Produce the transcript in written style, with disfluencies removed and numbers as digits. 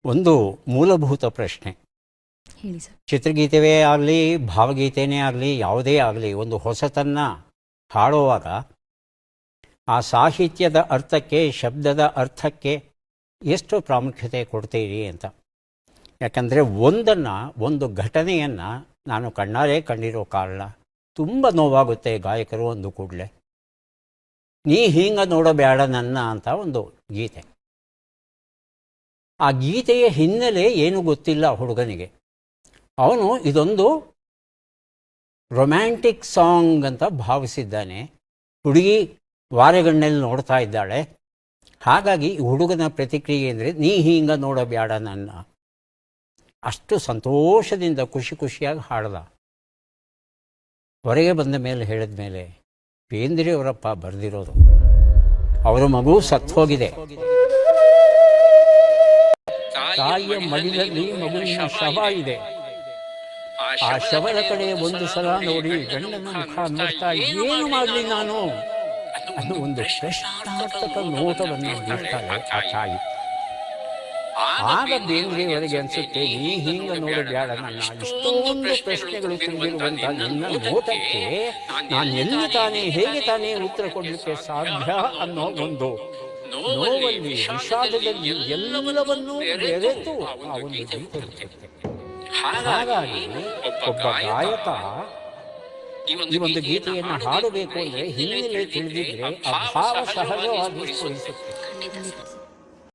ಒಂದು ಮೂಲಭೂತ ಪ್ರಶ್ನೆ. ಹೇಳಿ ಸರ್. ಚಿತ್ರಗೀತೆವೇ ಆಗಲಿ, ಭಾವಗೀತೆನೇ ಆಗಲಿ, ಯಾವುದೇ ಆಗಲಿ, ಒಂದು ಹೊಸತನ್ನು ಹಾಡುವಾಗ ಆ ಸಾಹಿತ್ಯದ ಅರ್ಥಕ್ಕೆ, ಶಬ್ದದ ಅರ್ಥಕ್ಕೆ ಎಷ್ಟು ಪ್ರಾಮುಖ್ಯತೆ ಕೊಡ್ತೀರಿ ಅಂತ. ಯಾಕಂದರೆ ಒಂದು ಘಟನೆಯನ್ನು ನಾನು ಕಣ್ಣಾರೆ ಕಂಡಿರೋ ಕಾರಣ ತುಂಬ ನೋವಾಗುತ್ತೆ ಗಾಯಕರು ಒಂದು ಕೂಡಲೇ. ನೀ ಹಿಂಗೆ ನೋಡಬೇಡ ನನ್ನ ಅಂತ ಒಂದು ಗೀತೆ. ಆ ಗೀತೆಯ ಹಿನ್ನೆಲೆ ಏನು ಗೊತ್ತಿಲ್ಲ ಹುಡುಗನಿಗೆ. ಅವನು ಇದೊಂದು ರೊಮ್ಯಾಂಟಿಕ್ ಸಾಂಗ್ ಅಂತ ಭಾವಿಸಿದ್ದಾನೆ. ಹುಡುಗಿ ವಾರೆಗಣ್ಣಲ್ಲಿ ನೋಡ್ತಾ ಇದ್ದಾಳೆ. ಹಾಗಾಗಿ ಹುಡುಗನ ಪ್ರತಿಕ್ರಿಯೆ ಅಂದರೆ ನೀ ಹಿಂಗೆ ನೋಡಬೇಡ ನನ್ನ. ಅಷ್ಟು ಸಂತೋಷದಿಂದ ಖುಷಿಯಾಗಿ ಹಾಡ್ದ. ಹೊರಗೆ ಬಂದ ಮೇಲೆ ಹೇಳಿದ ಮೇಲೆ ಬೇಂದ್ರೆಯವರಪ್ಪ ಬರೆದಿರೋದು. ಅವರ ಮಗು ಸತ್ತು ಹೋಗಿದೆ. ತಾಯಿಯ ಮಡಿಲಲ್ಲಿ ಮಗುವಿನ ಶವ ಇದೆ. ಆ ಶವದ ಕಡೆ ಒಂದು ಸಲ ನೋಡಿ ಗಂಡನ ಮುಖ ನೋಡ್ತಾ ಏನು ಮಾಡಲಿ ನಾನು ಅನ್ನೋ ಒಂದು ಪ್ರಶ್ನಾರ್ಥಕ ನೋಟವನ್ನು ನೀಡ್ತಾಳೆ ಆ ತಾಯಿ. ಆಗ ಬೇಂದ್ರೆಯವರಿಗೆ ಅನಿಸುತ್ತೆ, ನೀ ಹಿಂಗೆ ನೋಡಬೇಡ ನನ್ನ. ಇಷ್ಟೊಂದು ಪ್ರಶ್ನೆಗಳು ತುಂಬಿರುವಂಥ ನಿನ್ನ ನೋಟಕ್ಕೆ ನಾನು ಎಲ್ಲಿ ತಾನೇ, ಹೇಗೆ ತಾನೇ ಉತ್ತರ ಕೊಡಲಿಕ್ಕೆ ಸಾಧ್ಯ ಅನ್ನೋ ಒಂದು ನೋವಲ್ಲಿ, ವಿಷಾದದಲ್ಲಿ ಎಲ್ಲವನ್ನೂ ಬೆರೆತು ಆ ಒಂದು ಗೀತೆ ಇರುತ್ತೆ. ಹಾಗಾಗಿ ಒಬ್ಬ ಗಾಯಕ ಈ ಒಂದು ಗೀತೆಯನ್ನು ಹಾಡಬೇಕು ಅಂದರೆ ಹಿನ್ನೆಲೆ ತಿಳಿದಿದ್ರೆ ಆ ಭಾವ ಸಹಜವಾಗಿ ಸ್ಫುರಿಸುತ್ತೆ.